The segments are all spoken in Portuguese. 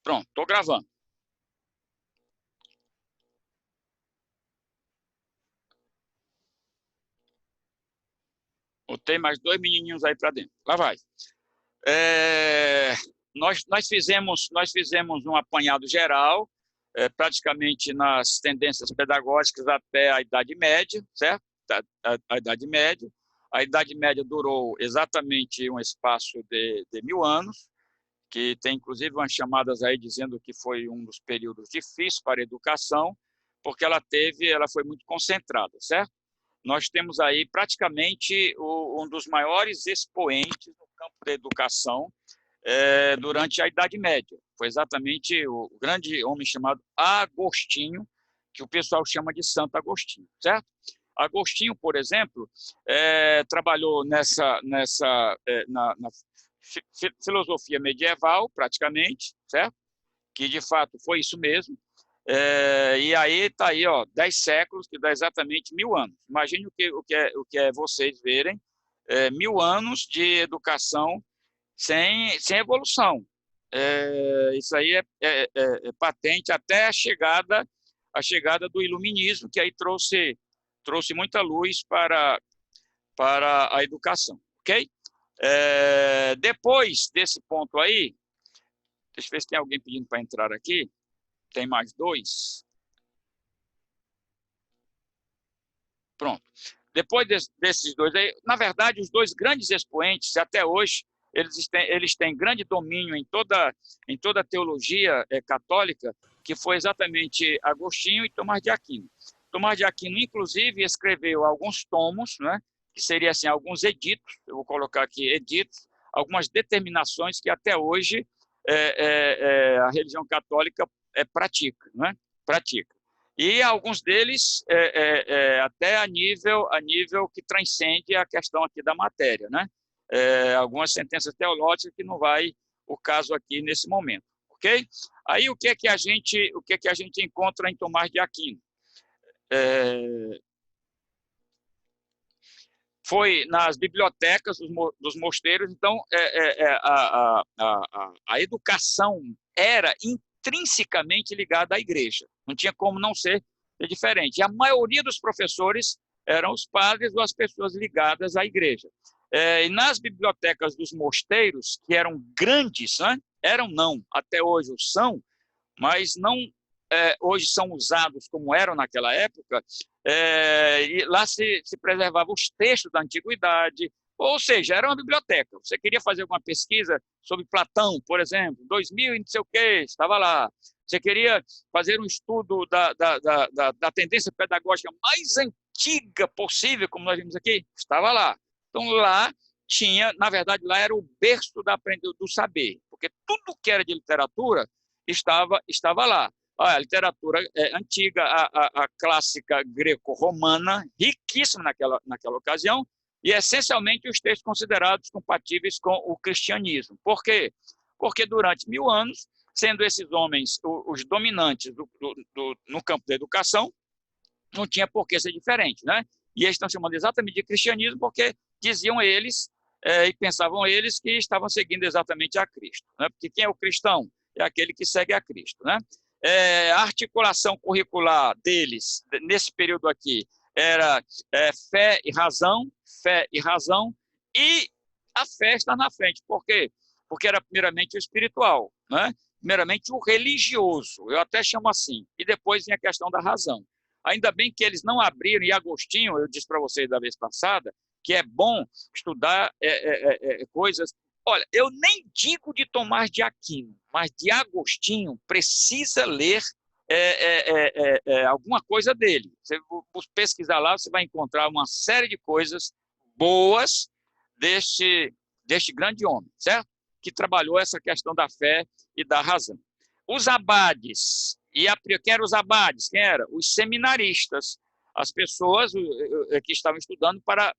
Pronto, estou gravando. Botei mais 2 menininhos aí para dentro. Lá vai. Nós fizemos um apanhado geral, praticamente nas tendências pedagógicas até a Idade Média, certo? A Idade Média. A Idade Média durou exatamente um espaço de 1000 anos, que tem inclusive umas chamadas aí dizendo que foi um dos períodos difíceis para a educação, porque ela foi muito concentrada, certo? Nós temos aí praticamente um dos maiores expoentes no campo da educação durante a Idade Média. Foi exatamente o grande homem chamado Agostinho, que o pessoal chama de Santo Agostinho, certo? Agostinho, por exemplo, trabalhou na filosofia medieval, praticamente, certo? Que de fato foi isso mesmo. E aí está aí, 10 séculos, que dá exatamente 1000 anos. Imagine o que é vocês verem 1000 anos de educação sem evolução. Isso aí é patente até a chegada do iluminismo, que aí trouxe muita luz para a educação, ok? Depois desse ponto aí, deixa eu ver se tem alguém pedindo para entrar aqui. Tem mais 2. Pronto. Depois desses 2 aí, na verdade, os 2 grandes expoentes, até hoje, eles têm grande domínio em toda a teologia católica, que foi exatamente Agostinho e Tomás de Aquino. Tomás de Aquino, inclusive, escreveu alguns tomos, né, que seriam assim, alguns editos, eu vou colocar aqui editos, algumas determinações que até hoje a religião católica pratica, né? Pratica. E alguns deles até a nível que transcende a questão aqui da matéria, né? Algumas sentenças teológicas que não vai o caso aqui nesse momento, ok? Aí o que é que a gente encontra em Tomás de Aquino? Foi nas bibliotecas dos mosteiros. Então a educação era intrinsecamente ligada à igreja, não tinha como não ser diferente. E a maioria dos professores eram os padres ou as pessoas ligadas à igreja. E nas bibliotecas dos mosteiros, que eram grandes, né? Eram não, até hoje são, mas não hoje são usados como eram naquela época. E lá se preservavam os textos da antiguidade, ou seja, era uma biblioteca. Você queria fazer alguma pesquisa sobre Platão, por exemplo, 2000 e não sei o quê, estava lá. Você queria fazer um estudo da tendência pedagógica mais antiga possível, como nós vimos aqui, estava lá. Então, lá tinha, na verdade, lá era o berço do saber, porque tudo que era de literatura estava lá. A literatura antiga, a clássica greco-romana, riquíssima naquela ocasião, e essencialmente os textos considerados compatíveis com o cristianismo. Por quê? Porque durante 1000 anos, sendo esses homens os dominantes no campo da educação, não tinha por que ser diferente, né? E eles estão chamando exatamente de cristianismo porque diziam eles e pensavam eles que estavam seguindo exatamente a Cristo, né? Porque quem é o cristão? É aquele que segue a Cristo, né? A articulação curricular deles, nesse período aqui, era fé e razão, e a fé está na frente. Por quê? Porque era primeiramente o espiritual, né? Primeiramente o religioso, eu até chamo assim, e depois vem a questão da razão. Ainda bem que eles não abriram, e Agostinho, eu disse para vocês da vez passada, que é bom estudar coisas. Olha, eu nem digo de Tomás de Aquino, mas de Agostinho precisa ler alguma coisa dele. Você pesquisar lá, você vai encontrar uma série de coisas boas deste grande homem, certo? Que trabalhou essa questão da fé e da razão. Os abades, quem eram os abades? Quem eram? Os seminaristas, as pessoas que estavam estudando para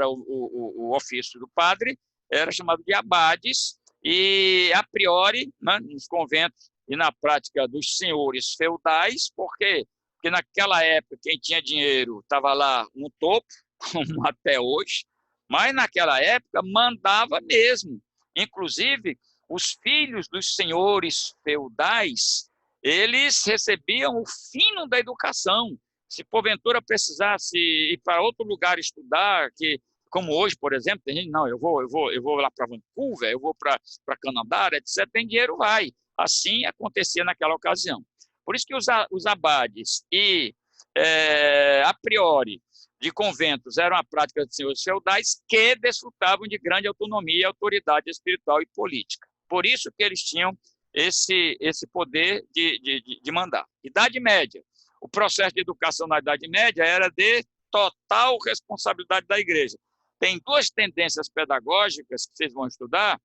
o ofício do padre, era chamado de abades, e a priori, né, nos conventos e na prática dos senhores feudais. Por quê? Porque naquela época quem tinha dinheiro estava lá no topo, como até hoje, mas naquela época mandava mesmo. Inclusive, os filhos dos senhores feudais, eles recebiam o fino da educação. Se porventura precisasse ir para outro lugar estudar, que como hoje, por exemplo, tem gente, não, eu vou lá para Vancouver, eu vou para Canadá, etc. Tem dinheiro, vai. Assim acontecia naquela ocasião. Por isso que os abades e, a priori, de conventos eram a prática de senhores feudais que desfrutavam de grande autonomia e autoridade espiritual e política. Por isso que eles tinham esse poder de mandar. Idade Média. O processo de educação na Idade Média era de total responsabilidade da igreja. Tem duas tendências pedagógicas que vocês vão estudar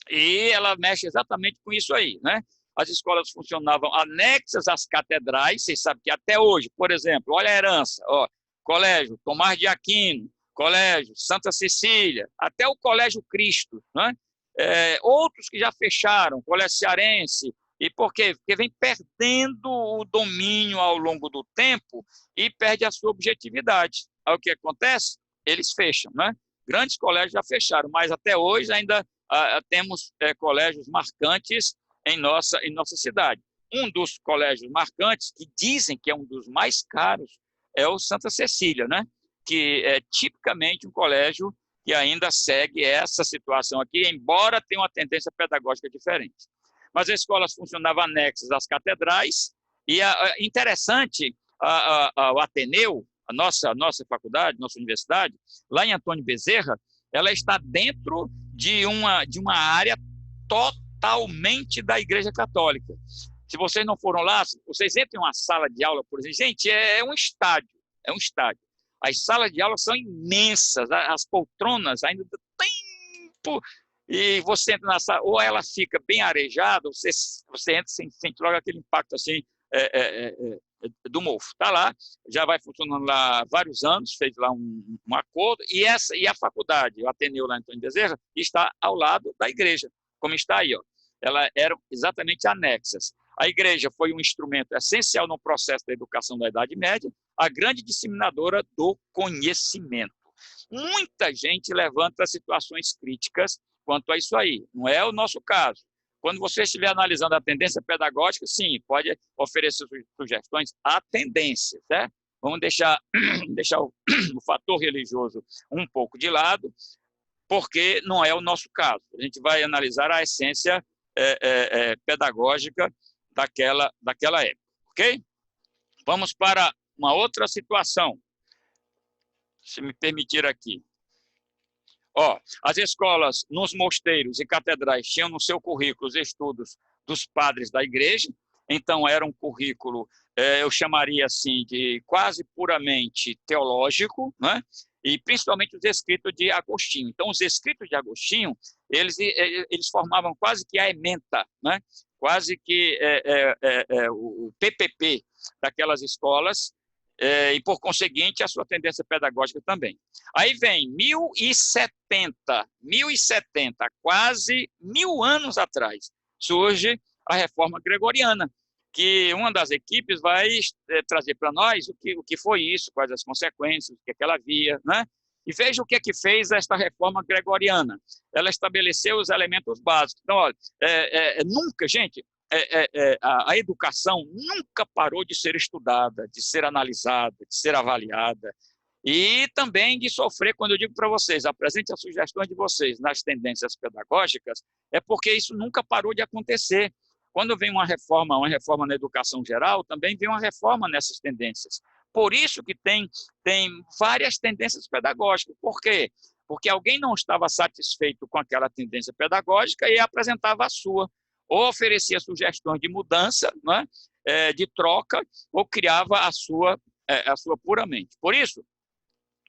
e ela mexe exatamente com isso aí, né? As escolas funcionavam anexas às catedrais, vocês sabem que até hoje, por exemplo, olha a herança, ó, Colégio Tomás de Aquino, Colégio Santa Cecília, até o Colégio Cristo, né? Outros que já fecharam, Colégio Cearense. E por quê? Porque vem perdendo o domínio ao longo do tempo e perde a sua objetividade. Aí o que acontece? Eles fecham, né? Grandes colégios já fecharam, mas até hoje ainda temos colégios marcantes em nossa cidade. Um dos colégios marcantes, que dizem que é um dos mais caros, é o Santa Cecília, né? Que é tipicamente um colégio que ainda segue essa situação aqui, embora tenha uma tendência pedagógica diferente. Mas as escolas funcionavam anexas às catedrais, e interessante, o Ateneu, a nossa faculdade, nossa universidade, lá em Antônio Bezerra, ela está dentro de uma área totalmente da Igreja Católica. Se vocês não foram lá, vocês entram em uma sala de aula, por exemplo, gente, é um estádio, As salas de aula são imensas, as poltronas ainda do tempo, e você entra na sala, ou ela fica bem arejada, você entra e sente logo aquele impacto assim, do mofo. Está lá, já vai funcionando lá há vários anos, fez lá um acordo, e a faculdade, o Ateneu lá em Antônio Bezerra, está ao lado da igreja, como está aí, ó. Elas eram exatamente anexas. A igreja foi um instrumento essencial no processo da educação da Idade Média, a grande disseminadora do conhecimento. Muita gente levanta situações críticas quanto a isso aí. Não é o nosso caso. Quando você estiver analisando a tendência pedagógica, sim, pode oferecer sugestões à tendência, certo? Vamos deixar o fator religioso um pouco de lado, porque não é o nosso caso. A gente vai analisar a essência pedagógica daquela época, ok? Vamos para uma outra situação, se me permitir aqui. As escolas nos mosteiros e catedrais tinham no seu currículo os estudos dos padres da igreja, então era um currículo, eu chamaria assim, de quase puramente teológico, né? E principalmente os escritos de Agostinho. Então, os escritos de Agostinho, eles formavam quase que a ementa, né? Quase que o PPP daquelas escolas, e, por conseguinte, a sua tendência pedagógica também. Aí vem 1070, quase 1000 anos atrás, surge a Reforma Gregoriana, que uma das equipes vai trazer para nós o que foi isso, quais as consequências, o que ela via, né? E veja o que é que fez esta Reforma Gregoriana. Ela estabeleceu os elementos básicos. Então, olha, nunca, gente, a educação nunca parou de ser estudada, de ser analisada, de ser avaliada, e também de sofrer, quando eu digo para vocês, apresente as sugestões de vocês nas tendências pedagógicas, é porque isso nunca parou de acontecer. Quando vem uma reforma na educação geral, também vem uma reforma nessas tendências. Por isso que tem várias tendências pedagógicas. Por quê? Porque alguém não estava satisfeito com aquela tendência pedagógica e apresentava a sua, ou oferecia sugestões de mudança, né, de troca, ou criava a sua puramente. Por isso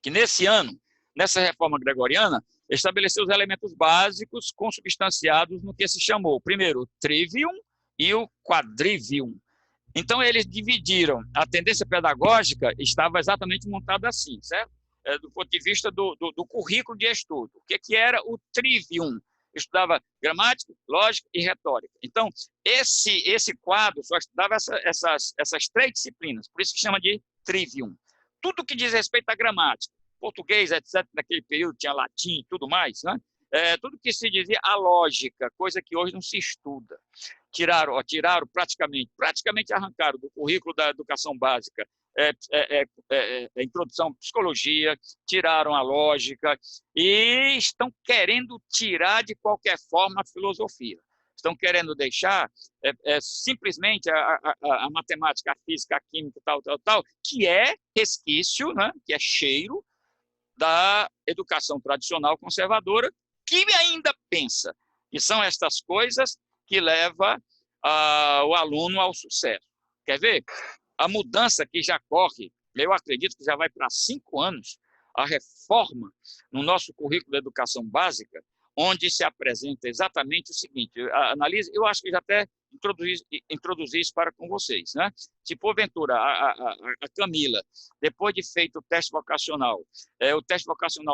que nesse ano, nessa reforma gregoriana, estabeleceu os elementos básicos consubstanciados no que se chamou, primeiro, o trivium e o quadrivium. Então, eles dividiram, a tendência pedagógica estava exatamente montada assim, certo? Do ponto de vista do currículo de estudo. O que era o trivium? Estudava gramática, lógica e retórica. Então, esse quadro só estudava essas três disciplinas, por isso que chama de trivium. Tudo que diz respeito à gramática, português, etc., naquele período tinha latim e tudo mais, né? tudo que se dizia a lógica, coisa que hoje não se estuda. Tiraram praticamente arrancaram do currículo da educação básica introdução à psicologia, tiraram a lógica e estão querendo tirar de qualquer forma a filosofia. Estão querendo deixar simplesmente a matemática, a física, a química, tal, que é resquício, né? Que é cheiro da educação tradicional conservadora, que ainda pensa que são estas coisas que levam o aluno ao sucesso. Quer ver? A mudança que já corre, eu acredito que já vai para 5 anos, a reforma no nosso currículo de educação básica, onde se apresenta exatamente o seguinte, analise, eu acho que já até introduzi isso com vocês, né? Se porventura a Camila, depois de feito o teste vocacional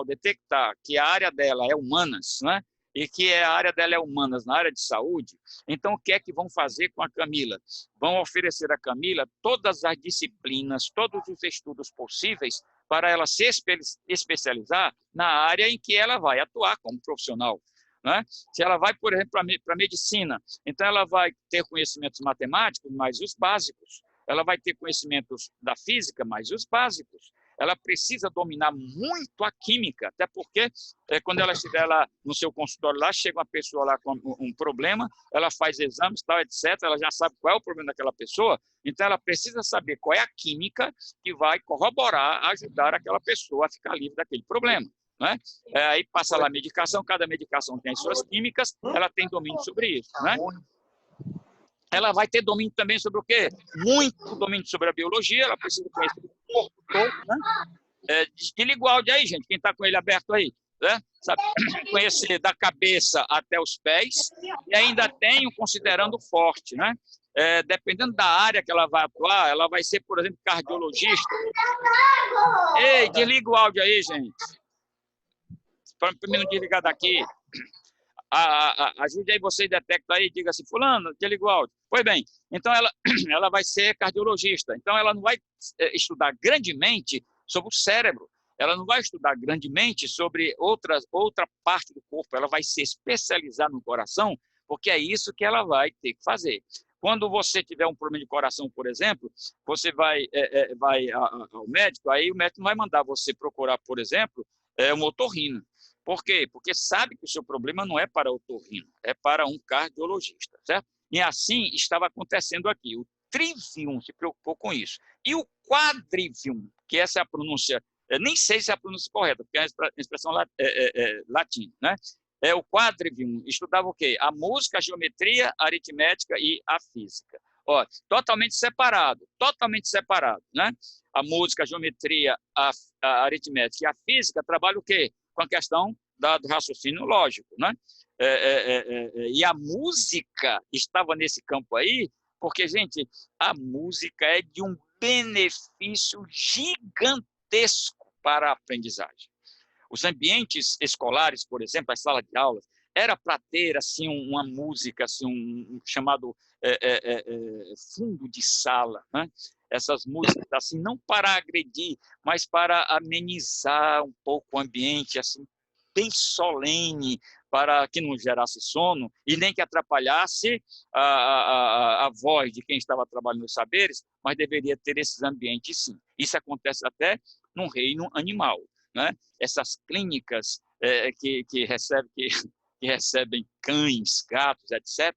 detectar que a área dela é humanas, né? E que a área dela é humanas na área de saúde, então o que é que vão fazer com a Camila? Vão oferecer a Camila todas as disciplinas, todos os estudos possíveis para ela se especializar na área em que ela vai atuar como profissional. Né? Se ela vai, por exemplo, para a medicina, então ela vai ter conhecimentos matemáticos, mas os básicos. Ela vai ter conhecimentos da física, mas os básicos. Ela precisa dominar muito a química, até porque quando ela estiver lá no seu consultório, lá chega uma pessoa lá com um problema, ela faz exames, tal, etc., ela já sabe qual é o problema daquela pessoa, então ela precisa saber qual é a química que vai corroborar, ajudar aquela pessoa a ficar livre daquele problema. Né? Aí passa lá a medicação, cada medicação tem as suas químicas, ela tem domínio sobre isso. Né? Ela vai ter domínio também sobre o quê? Muito domínio sobre a biologia, ela precisa conhecer o corpo todo, né? Desliga o áudio aí, gente, quem está com ele aberto aí. Né? Sabe? Conhecer da cabeça até os pés, e ainda tem considerando forte, né? Dependendo da área que ela vai atuar, ela vai ser, por exemplo, cardiologista. Ei, desliga o áudio aí, gente. Para mim não desligar daqui. Ajude aí vocês, detectam aí, diga assim, fulano, desliga o áudio. Pois bem, então ela vai ser cardiologista, então ela não vai estudar grandemente sobre o cérebro, ela não vai estudar grandemente sobre outra parte do corpo, ela vai se especializar no coração, porque é isso que ela vai ter que fazer. Quando você tiver um problema de coração, por exemplo, você vai ao médico, aí o médico não vai mandar você procurar, por exemplo, um otorrino. Por quê? Porque sabe que o seu problema não é para otorrino, é para um cardiologista, certo? E assim estava acontecendo aqui. O trivium se preocupou com isso. E o quadrivium, que essa é a pronúncia, nem sei se é a pronúncia correta, porque é a expressão latina, né? O quadrivium estudava o quê? A música, a geometria, a aritmética e a física. Ó, totalmente separado, né? A música, a geometria, a aritmética e a física trabalham o quê? Com a questão do raciocínio lógico, né? E a música estava nesse campo aí, porque, gente, a música é de um benefício gigantesco para a aprendizagem. Os ambientes escolares, por exemplo, as salas de aulas, era para ter assim uma música, assim um chamado fundo de sala, né? Essas músicas assim não para agredir, mas para amenizar um pouco o ambiente, assim bem solene, para que não gerasse sono e nem que atrapalhasse a voz de quem estava trabalhando nos saberes, mas deveria ter esses ambientes sim. Isso acontece até no reino animal, né? Essas clínicas que recebem cães, gatos, etc.,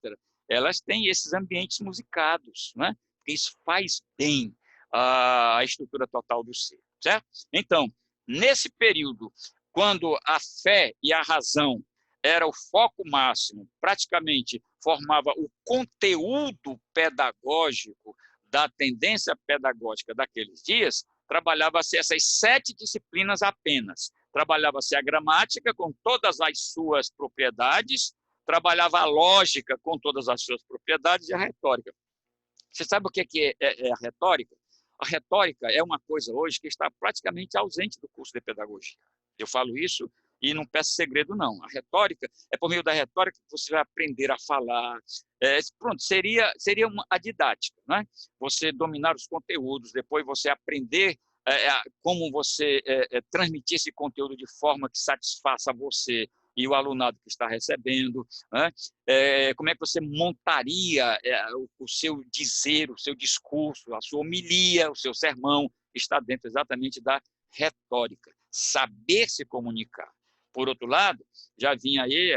elas têm esses ambientes musicados, né? Porque isso faz bem à estrutura total do ser, certo? Então, nesse período, quando a fé e a razão era o foco máximo, praticamente formava o conteúdo pedagógico da tendência pedagógica daqueles dias, trabalhava-se essas 7 disciplinas apenas. Trabalhava-se a gramática com todas as suas propriedades, trabalhava a lógica com todas as suas propriedades e a retórica. Você sabe o que é a retórica? A retórica é uma coisa hoje que está praticamente ausente do curso de pedagogia. Eu falo isso e não peço segredo, não. A retórica, é por meio da retórica que você vai aprender a falar. Pronto, seria a didática, né? Você dominar os conteúdos, depois você aprender como você transmitir esse conteúdo de forma que satisfaça você e o alunado que está recebendo, né? Como é que você montaria o seu dizer, o seu discurso, a sua homilia, o seu sermão, está dentro exatamente da retórica, saber se comunicar. Por outro lado, já vinha aí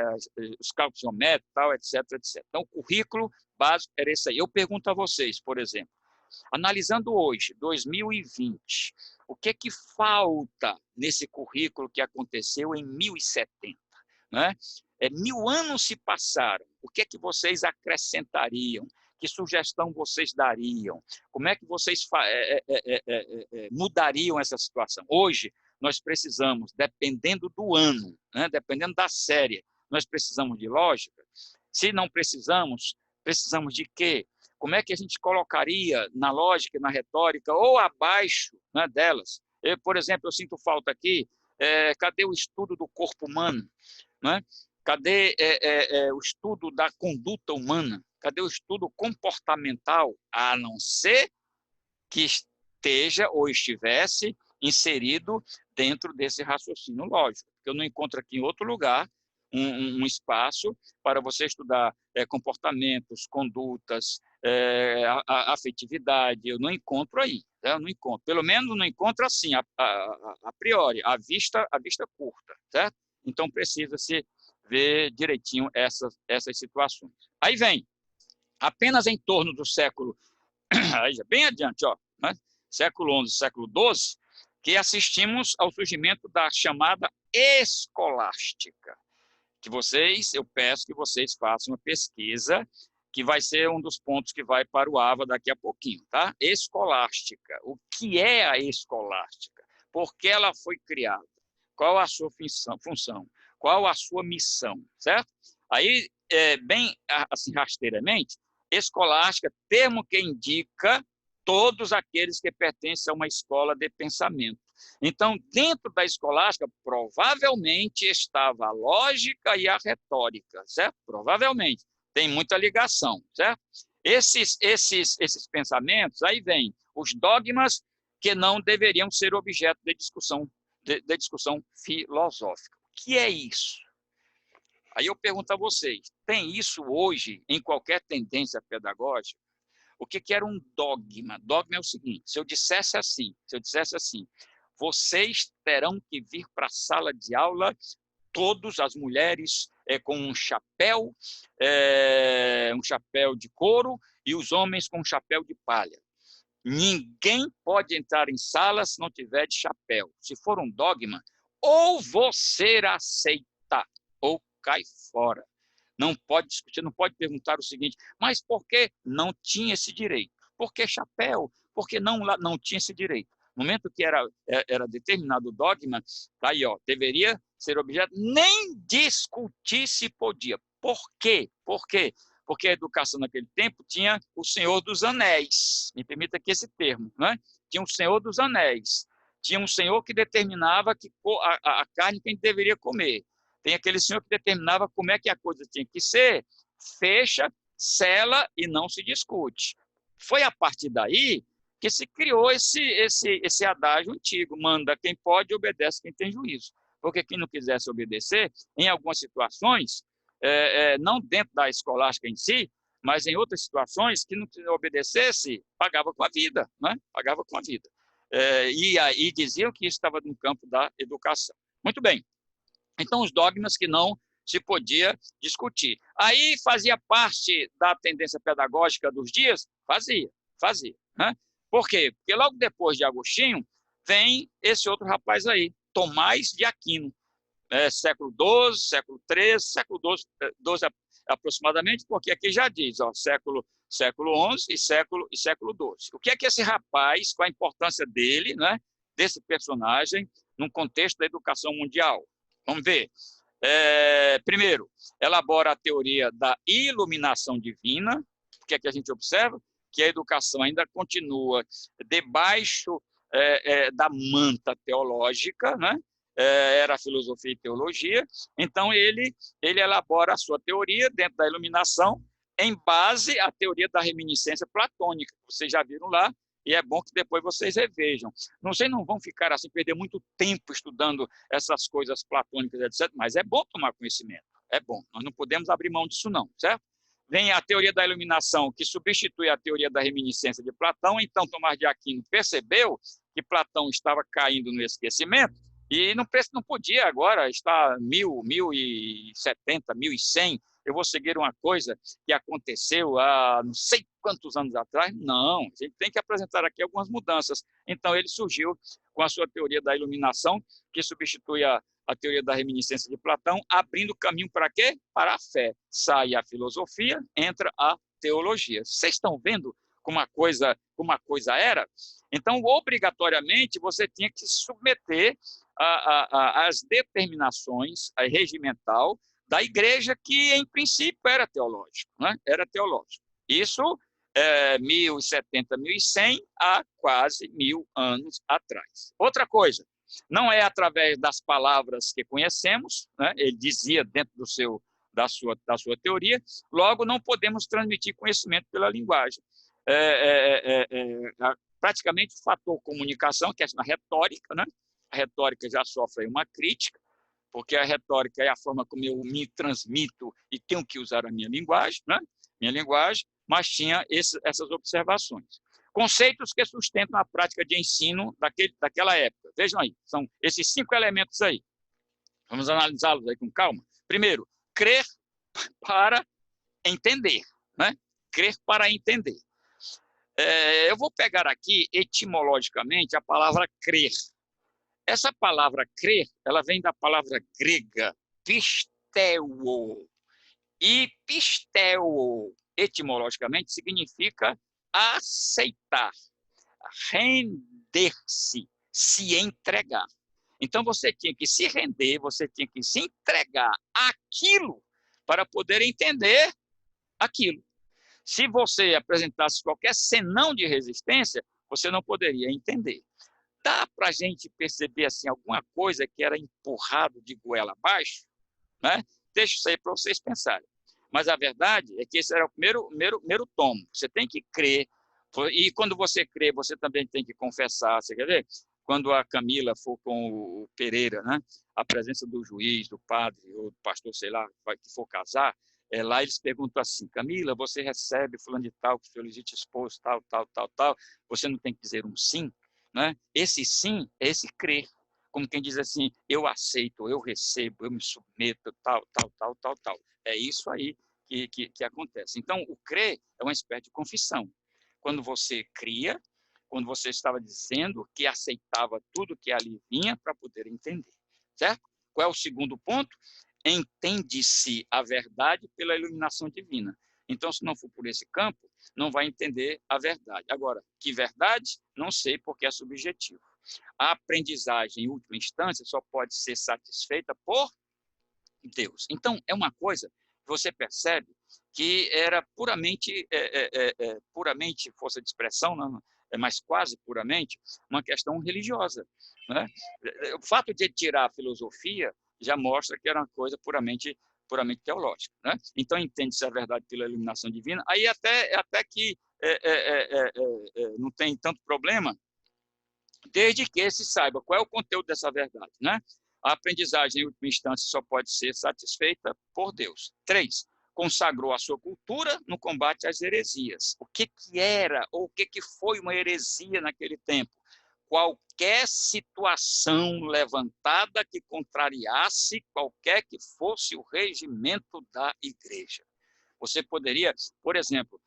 os cálculos geométricos, tal, etc, etc. Então, o currículo básico era esse aí. Eu pergunto a vocês, por exemplo, analisando hoje, 2020, o que é que falta nesse currículo que aconteceu em 1070? Né? 1000 anos se passaram, o que é que vocês acrescentariam? Que sugestão vocês dariam? Como é que vocês mudariam essa situação? Hoje, nós precisamos, dependendo do ano, né, dependendo da série, nós precisamos de lógica. Se não precisamos, precisamos de quê? Como é que a gente colocaria na lógica, na retórica, ou abaixo, né, delas? Por exemplo, eu sinto falta aqui, cadê o estudo do corpo humano? Né? Cadê o estudo da conduta humana? Cadê o estudo comportamental? A não ser que esteja ou estivesse inserido dentro desse raciocínio lógico. Eu não encontro aqui em outro lugar um espaço para você estudar comportamentos, condutas, afetividade. Eu não encontro aí. Né? Eu não encontro. Pelo menos não encontro assim, a priori, a vista curta. Certo? Então, precisa-se ver direitinho essas situações. Aí vem, apenas em torno do século, aí já bem adiante, ó, né? Século XI, século XII, que assistimos ao surgimento da chamada escolástica. Que eu peço que vocês façam uma pesquisa, que vai ser um dos pontos que vai para o AVA daqui a pouquinho, tá? Escolástica. O que é a escolástica? Por que ela foi criada? Qual a sua função? Qual a sua missão? Certo? Aí, bem assim, rasteiramente, escolástica, termo que indica todos aqueles que pertencem a uma escola de pensamento. Então, dentro da escolástica, provavelmente estava a lógica e a retórica, certo? Provavelmente. Tem muita ligação, certo? Esses pensamentos, aí vem os dogmas que não deveriam ser objeto de discussão filosófica. O que é isso? Aí eu pergunto a vocês, tem isso hoje em qualquer tendência pedagógica? O que era um dogma? Dogma é o seguinte, se eu dissesse assim, vocês terão que vir para a sala de aula, todas as mulheres com um chapéu de couro, e os homens com um chapéu de palha. Ninguém pode entrar em sala se não tiver de chapéu. Se for um dogma, ou você aceita, ou cai fora. Não pode discutir, não pode perguntar o seguinte, mas por que não tinha esse direito? Por que chapéu? Porque não tinha esse direito. No momento que era determinado dogma, tá aí, ó, deveria ser objeto, nem discutir se podia. Por quê? Por quê? Porque a educação naquele tempo tinha o Senhor dos Anéis. Me permita aqui esse termo, né? Tinha o Senhor dos Anéis. Tinha um senhor que determinava a carne que a gente deveria comer. Tem aquele senhor que determinava como é que a coisa tinha que ser, fecha, sela e não se discute. Foi a partir daí que se criou esse adágio antigo, manda quem pode, obedece quem tem juízo. Porque quem não quisesse obedecer, em algumas situações, não dentro da escolástica em si, mas em outras situações, que não obedecesse, pagava com a vida, né? Pagava com a vida. E aí diziam que isso estava no campo da educação. Muito bem. Então, os dogmas que não se podia discutir. Aí fazia parte da tendência pedagógica dos dias? Fazia. Né? Por quê? Porque logo depois de Agostinho, vem esse outro rapaz aí, Tomás de Aquino. Século XII, século XIII, século XII aproximadamente, porque aqui já diz, ó, século XI e século XII. O que é que esse rapaz, qual a importância dele, né, desse personagem, num contexto da educação mundial? Vamos ver. Primeiro, elabora a teoria da iluminação divina. O que é que a gente observa? Que a educação ainda continua debaixo da manta teológica, né? Era filosofia e teologia. Então, ele elabora a sua teoria dentro da iluminação em base à teoria da reminiscência platônica. Vocês já viram lá e é bom que depois vocês revejam. Vocês não vão ficar assim, perder muito tempo estudando essas coisas platônicas, etc., mas é bom tomar conhecimento, é bom. Nós não podemos abrir mão disso não, certo? Vem a teoria da iluminação, que substitui a teoria da reminiscência de Platão. Então, Tomás de Aquino percebeu que Platão estava caindo no esquecimento e não podia agora estar 1070, 1100. Eu vou seguir uma coisa que aconteceu há não sei quantos anos atrás. Não, a gente tem que apresentar aqui algumas mudanças. Então, ele surgiu com a sua teoria da iluminação, que substitui a teoria da reminiscência de Platão, abrindo caminho para quê? Para a fé. Sai a filosofia, entra a teologia. Vocês estão vendo como a coisa era? Então, obrigatoriamente, você tinha que se submeter às determinações regimental da igreja, que, em princípio, era teológico, né? Era teológico. Isso 1070, 1100, há quase 1000 anos atrás. Outra coisa, não é através das palavras que conhecemos, né? Ele dizia dentro da sua teoria, logo não podemos transmitir conhecimento pela linguagem. Praticamente o fator comunicação, que é a retórica, né? A retórica já sofre uma crítica, porque a retórica é a forma como eu me transmito e tenho que usar a minha linguagem, né? Mas tinha essas observações. Conceitos que sustentam a prática de ensino daquela época. Vejam aí, são esses 5 elementos aí. Vamos analisá-los aí com calma. Primeiro, crer para entender, né? Crer para entender. Eu vou pegar aqui, etimologicamente, a palavra crer. Essa palavra crer, ela vem da palavra grega pisteuo. E pisteuo, etimologicamente, significa aceitar, render-se, se entregar. Então, você tinha que se render, você tinha que se entregar àquilo para poder entender aquilo. Se você apresentasse qualquer senão de resistência, você não poderia entender. Dá para a gente perceber assim, alguma coisa que era empurrado de goela abaixo? Né? Deixa isso aí para vocês pensarem. Mas a verdade é que esse era o primeiro tomo. Você tem que crer, e quando você crê, você também tem que confessar. Você quer ver? Quando a Camila for com o Pereira, né? A presença do juiz, do padre, ou do pastor, sei lá, que for casar, lá eles perguntam assim: Camila, você recebe fulano de tal, que foi legítimo esposo, tal, você não tem que dizer um sim? Né? Esse sim é esse crer, como quem diz assim: eu aceito, eu recebo, eu me submeto, tal. É isso aí que acontece. Então, o crer é uma espécie de confissão. Quando você cria, quando você estava dizendo que aceitava tudo que ali vinha para poder entender, certo? Qual é o segundo ponto? Entende-se a verdade pela iluminação divina. Então, se não for por esse campo, não vai entender a verdade. Agora, que verdade? Não sei, porque é subjetivo. A aprendizagem, em última instância, só pode ser satisfeita por Deus. Então, é uma coisa que você percebe que era puramente força de expressão, não, mas quase puramente, uma questão religiosa. Né? O fato de tirar a filosofia já mostra que era uma coisa puramente teológica. Né? Então, entende-se a verdade pela iluminação divina. Aí até que não tem tanto problema, desde que se saiba qual é o conteúdo dessa verdade. Né? A aprendizagem, em última instância, só pode ser satisfeita por Deus. 3. Consagrou a sua cultura no combate às heresias. O que era ou o que foi uma heresia naquele tempo? Qualquer situação levantada que contrariasse qualquer que fosse o regimento da igreja. Você poderia, por exemplo,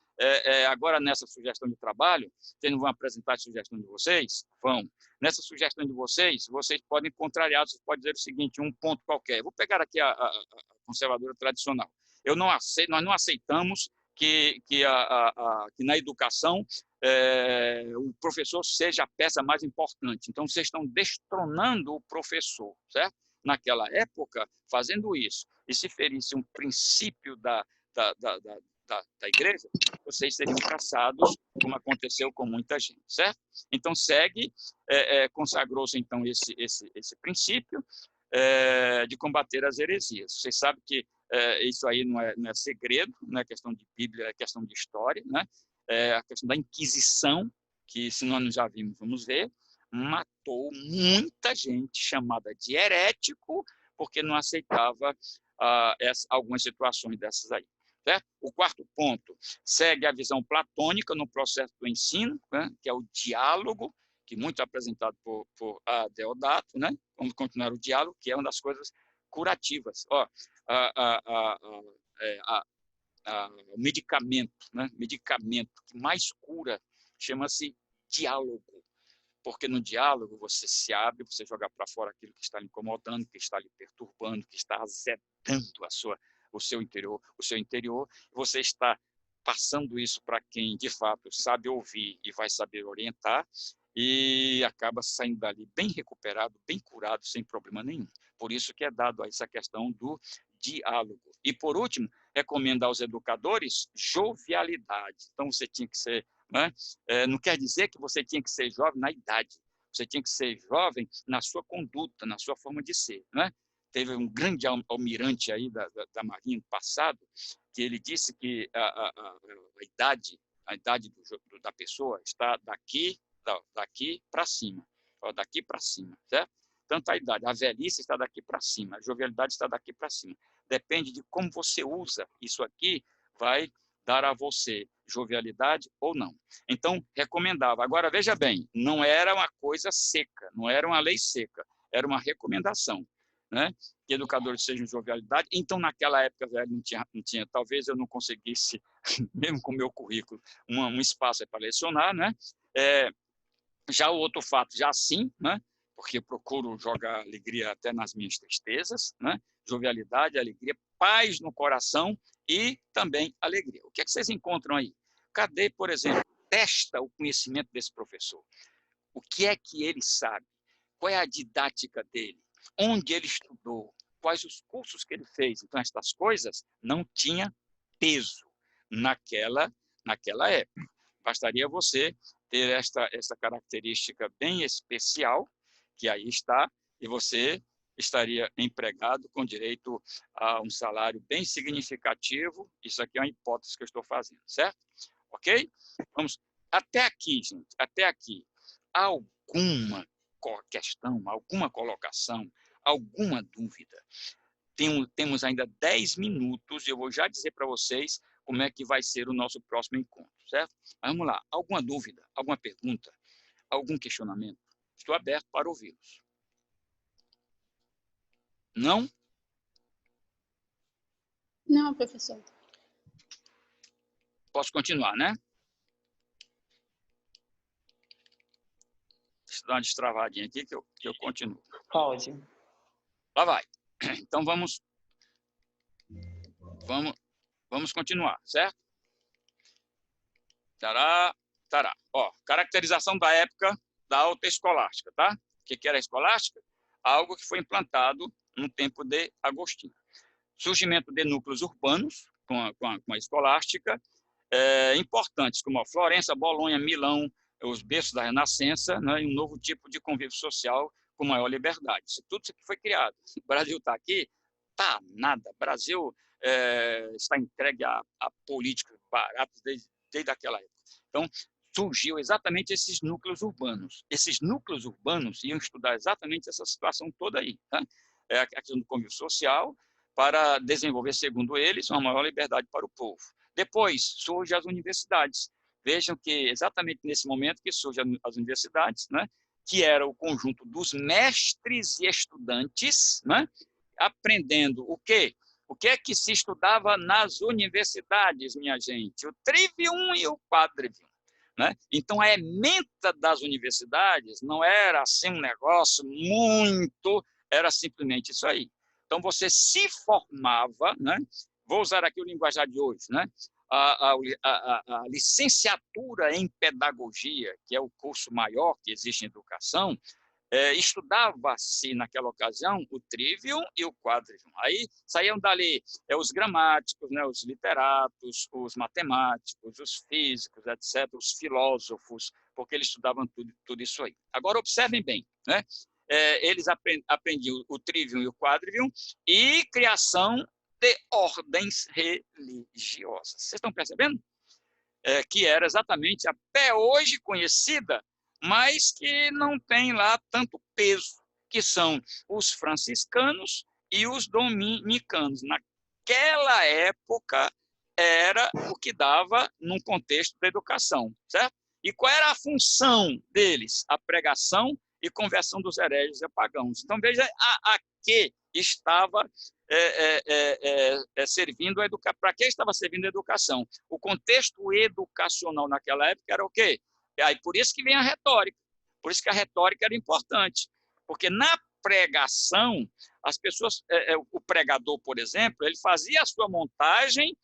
agora nessa sugestão de trabalho, vocês não vão apresentar a sugestão de vocês? Vão. Nessa sugestão de vocês podem contrariar, vocês podem dizer o seguinte, um ponto qualquer. Vou pegar aqui a conservadora tradicional. Nós não aceitamos que na educação o professor seja a peça mais importante. Então, vocês estão destronando o professor, certo? Naquela época, fazendo isso, e se ferisse um princípio da igreja, vocês seriam caçados, como aconteceu com muita gente, certo? Então, consagrou-se, então, esse princípio de combater as heresias. Vocês sabem que isso aí não é segredo, não é questão de Bíblia, é questão de história, né? A questão da Inquisição, que, se nós não já vimos, vamos ver, matou muita gente chamada de herético, porque não aceitava algumas situações dessas aí. Certo? O quarto ponto segue a visão platônica no processo do ensino, né, que é o diálogo, que muito é apresentado por Deodato, né? Vamos continuar o diálogo, que é uma das coisas curativas. O medicamento, né? Medicamento que mais cura chama-se diálogo, porque no diálogo você se abre, você joga para fora aquilo que está lhe incomodando, que está lhe perturbando, que está azedando o seu interior, você está passando isso para quem, de fato, sabe ouvir e vai saber orientar, e acaba saindo dali bem recuperado, bem curado, sem problema nenhum. Por isso que é dado a essa questão do diálogo. E, por último, recomendo aos educadores jovialidade. Então, você tinha que ser... Né? Não quer dizer que você tinha que ser jovem na idade. Você tinha que ser jovem na sua conduta, na sua forma de ser. Né? Teve um grande almirante aí da Marinha no passado, que ele disse que a idade da pessoa está daqui para cima. Daqui para cima, certo? Tanto a idade, a velhice está daqui para cima, a jovialidade está daqui para cima. Depende de como você usa isso aqui, vai dar a você jovialidade ou não. Então, recomendava. Agora, veja bem, não era uma coisa seca, não era uma lei seca, era uma recomendação, né? Que educadores sejam jovialidade. Então, naquela época, velho, não tinha, talvez eu não conseguisse, mesmo com o meu currículo, um espaço para lecionar, né? Já o outro fato, já sim, né? Porque eu procuro jogar alegria até nas minhas tristezas, né? Jovialidade, alegria, paz no coração e também alegria. O que é que vocês encontram aí? Cadê, por exemplo, testa o conhecimento desse professor? O que é que ele sabe? Qual é a didática dele? Onde ele estudou? Quais os cursos que ele fez? Então, estas coisas não tinham peso naquela época. Bastaria você ter esta característica bem especial, que aí está, e você estaria empregado com direito a um salário bem significativo. Isso aqui é uma hipótese que eu estou fazendo, certo? Ok? Vamos até aqui, gente, até aqui. Alguma questão, alguma colocação, alguma dúvida? Temos ainda 10 minutos e eu vou já dizer para vocês como é que vai ser o nosso próximo encontro, certo? Mas vamos lá. Alguma dúvida, alguma pergunta, algum questionamento? Estou aberto para ouvi-los. Não? Não, professor. Posso continuar, né? Deixa eu dar uma destravadinha aqui que eu continuo. Pode. Lá vai. Então, vamos continuar, certo? Tará. Caracterização da época da alta escolástica, tá? O que era a escolástica? Algo que foi implantado no tempo de Agostinho. Surgimento de núcleos urbanos com a escolástica, importantes como Florença, Bolonha, Milão, os berços da Renascença, né, e um novo tipo de convívio social com maior liberdade. Tudo isso que foi criado. O Brasil está aqui? Tá nada. O Brasil está entregue a políticos baratos desde aquela época. Então, surgiu exatamente esses núcleos urbanos. Esses núcleos urbanos iam estudar exatamente essa situação toda aí. Tá? A questão do convívio social, para desenvolver, segundo eles, uma maior liberdade para o povo. Depois, surgem as universidades. Vejam que exatamente nesse momento que surgem as universidades, né, que era o conjunto dos mestres e estudantes, né, aprendendo o quê? O que é que se estudava nas universidades, minha gente? O trivium e o quadrivium. Né? Então, a ementa das universidades não era assim um negócio muito, era simplesmente isso aí. Então, você se formava, né? Vou usar aqui o linguajar de hoje, né? A licenciatura em pedagogia, que é o curso maior que existe em educação, estudava-se naquela ocasião o trivium e o quadrivium. Aí saíam dali os gramáticos, né, os literatos, os matemáticos, os físicos, etc., os filósofos, porque eles estudavam tudo isso aí. Agora, observem bem, né? Eles aprendiam o trivium e o quadrivium e criação de ordens religiosas. Vocês estão percebendo? que era exatamente até hoje conhecida, mas que não tem lá tanto peso, que são os franciscanos e os dominicanos. Naquela época, era o que dava num contexto da educação, certo? E qual era a função deles? A pregação e conversão dos hereges e pagãos. Então, veja a que estava servindo a educação. Para que estava servindo a educação? O contexto educacional naquela época era o quê? Aí, por isso que vem a retórica. Por isso que a retórica era importante. Porque na pregação, as pessoas, o pregador, por exemplo, ele fazia a sua montagem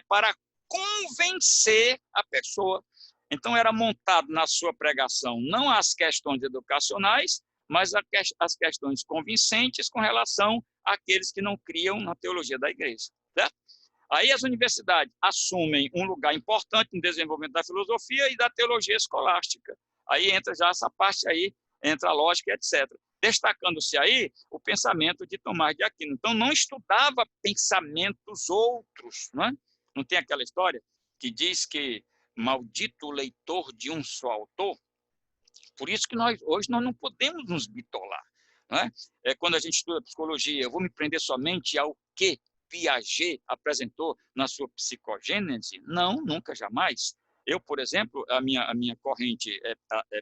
para convencer a pessoa. Então, era montado na sua pregação não as questões educacionais, mas as questões convincentes com relação àqueles que não criam na teologia da igreja. Certo? Aí as universidades assumem um lugar importante no desenvolvimento da filosofia e da teologia escolástica. Aí entra já essa parte aí, entra a lógica, etc. Destacando-se aí o pensamento de Tomás de Aquino. Então, não estudava pensamentos outros, não é? Não tem aquela história que diz que maldito o leitor de um só autor? Por isso que hoje nós não podemos nos bitolar. Não é? Quando a gente estuda psicologia, eu vou me prender somente ao que Piaget apresentou na sua psicogênese? Não, nunca, jamais. Eu, por exemplo, a minha corrente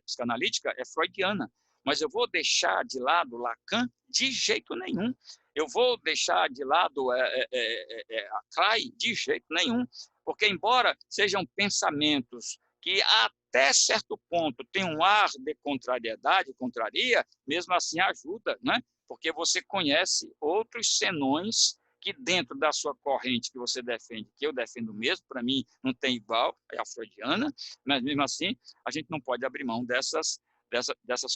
psicanalítica é freudiana, mas eu vou deixar de lado Lacan de jeito nenhum. Eu vou deixar de lado a Clay de jeito nenhum, porque embora sejam pensamentos que até certo ponto tem um ar de contrariedade, contraria, mesmo assim ajuda, né? Porque você conhece outros senões que dentro da sua corrente que você defende, que eu defendo mesmo, para mim não tem igual, é a freudiana, mas mesmo assim a gente não pode abrir mão dessas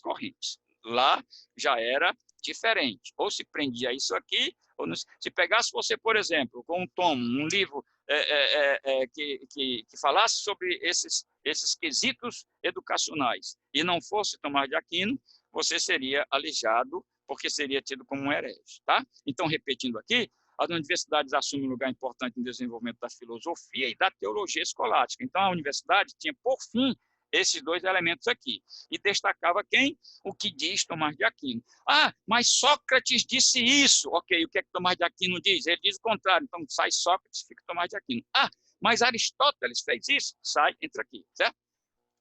correntes. Lá já era diferente. Ou se prendia a isso aqui, ou não, se pegasse você, por exemplo, com um tomo, um livro que falasse sobre esses quesitos educacionais e não fosse Tomás de Aquino, você seria alijado porque seria tido como um herege. Tá? Então, repetindo aqui, as universidades assumem um lugar importante no desenvolvimento da filosofia e da teologia escolástica. Então, a universidade tinha, por fim, esses dois elementos aqui. E destacava quem? O que diz Tomás de Aquino. Ah, mas Sócrates disse isso. Ok, o que é que Tomás de Aquino diz? Ele diz o contrário. Então, sai Sócrates, fica Tomás de Aquino. Ah, mas Aristóteles fez isso? Sai, entra aqui, certo?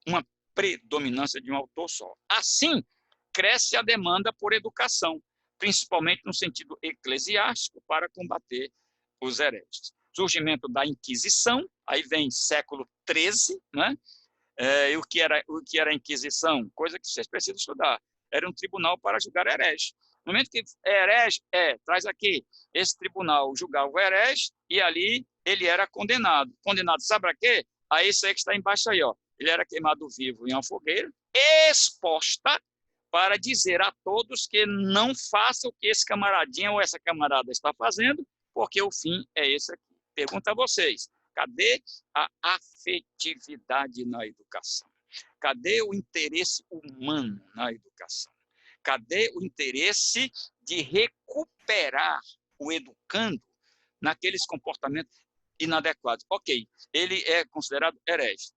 Uma predominância de um autor só. Assim, cresce a demanda por educação, principalmente no sentido eclesiástico, para combater os hereges. Surgimento da Inquisição, aí vem século XIII, né? E o que era a Inquisição? Coisa que vocês precisam estudar. Era um tribunal para julgar herege. No momento que herege, traz aqui, esse tribunal julgava o herege e ali ele era condenado. Condenado, sabe para quê? A isso aí que está embaixo aí, ó. Ele era queimado vivo em uma fogueira, exposta para dizer a todos que não façam o que esse camaradinha ou essa camarada está fazendo, porque o fim é esse aqui. Pergunto a vocês, cadê a afetividade na educação? Cadê o interesse humano na educação? Cadê o interesse de recuperar o educando naqueles comportamentos inadequados? Ok, ele é considerado herege.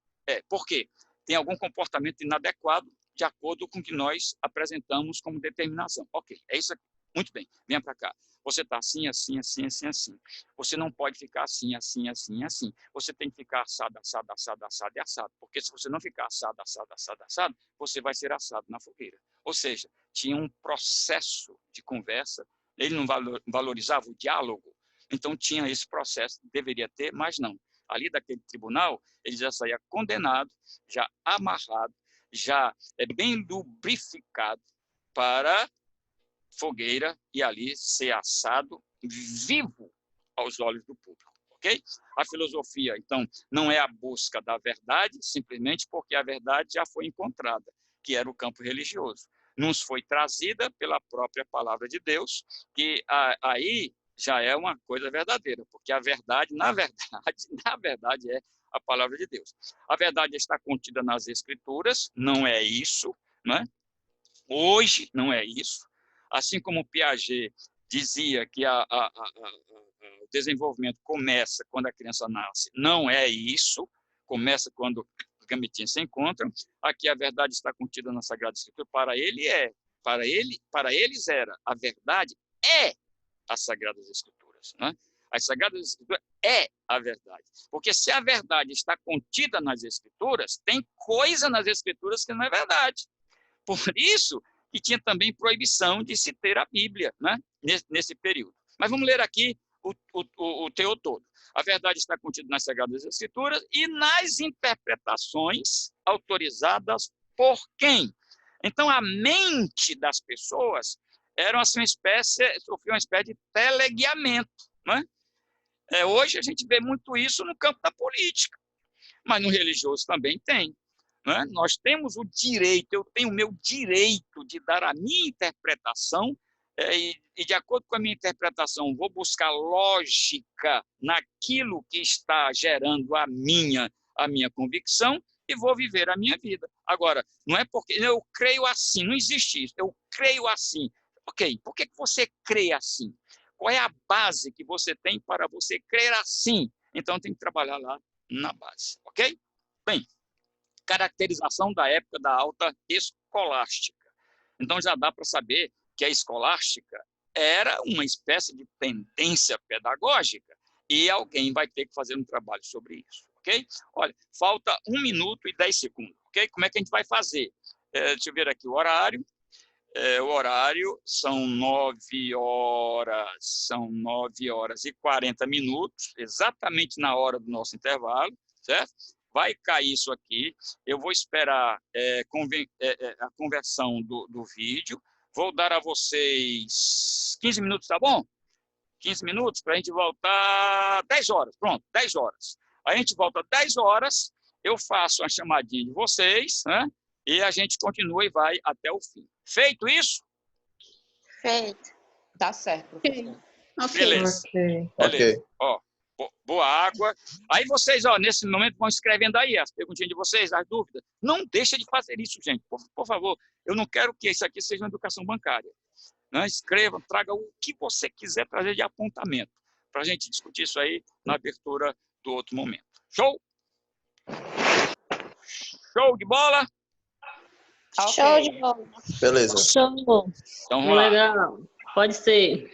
Por quê? Tem algum comportamento inadequado de acordo com o que nós apresentamos como determinação. Ok, é isso aqui. Muito bem, venha para cá. Você está assim, assim, assim, assim, assim. Você não pode ficar assim, assim, assim, assim. Você tem que ficar assado, assado, assado, assado e assado. Porque se você não ficar assado, assado, assado, assado, você vai ser assado na fogueira. Ou seja, tinha um processo de conversa. Ele não valorizava o diálogo. Então tinha esse processo, deveria ter, mas não. Ali daquele tribunal, ele já saía condenado, já amarrado, já bem lubrificado para fogueira e ali ser assado vivo aos olhos do público, ok? A filosofia, então, não é a busca da verdade, simplesmente porque a verdade já foi encontrada, que era o campo religioso. Nos foi trazida pela própria palavra de Deus, que aí já é uma coisa verdadeira, porque a verdade, na verdade, é a palavra de Deus. A verdade está contida nas Escrituras, não é isso, né? Hoje não é isso. Assim como Piaget dizia que o desenvolvimento começa quando a criança nasce, não é isso, começa quando os gametinhos se encontram. Aqui a verdade está contida na Sagrada Escritura. Para eles era. A verdade é as Sagradas Escrituras. Né? As Sagradas Escrituras é a verdade. Porque se a verdade está contida nas Escrituras, tem coisa nas Escrituras que não é verdade. Por isso que tinha também proibição de se ter a Bíblia, né? nesse período. Mas vamos ler aqui o teor todo. A verdade está contida nas Sagradas Escrituras e nas interpretações autorizadas por quem? Então, a mente das pessoas era assim, sofria uma espécie de teleguiamento. Né? Hoje a gente vê muito isso no campo da política, mas no religioso também tem. Né? Nós temos o direito, eu tenho o meu direito de dar a minha interpretação e de acordo com a minha interpretação, vou buscar lógica naquilo que está gerando a minha convicção e vou viver a minha vida. Agora, não é porque eu creio assim, não existe isso, eu creio assim. Ok, por que você crê assim? Qual é a base que você tem para você crer assim? Então, tem que trabalhar lá na base, ok? Bem, caracterização da época da alta escolástica. Então, já dá para saber que a escolástica era uma espécie de tendência pedagógica e alguém vai ter que fazer um trabalho sobre isso, ok? Olha, falta 1 minuto e 10 segundos, ok? Como é que a gente vai fazer? Deixa eu ver aqui o horário. O horário são 9 horas e 40 minutos, exatamente na hora do nosso intervalo, certo? Vai cair isso aqui, eu vou esperar a conversão do vídeo, vou dar a vocês 15 minutos, tá bom? 15 minutos para a gente voltar 10 horas, pronto, 10 horas. A gente volta 10 horas, eu faço a chamadinha de vocês, né? E a gente continua e vai até o fim. Feito isso? Feito. Tá certo, professor. Ok. Beleza. Beleza. Ó, boa água. Aí vocês, ó, nesse momento, vão escrevendo aí as perguntinhas de vocês, as dúvidas. Não deixa de fazer isso, gente. Por favor, eu não quero que isso aqui seja uma educação bancária. Né? Escreva, traga o que você quiser trazer de apontamento, para a gente discutir isso aí na abertura do outro momento. Show? Show de bola? Show de bola. Beleza. Show. Então, vamos lá. Legal. Pode ser.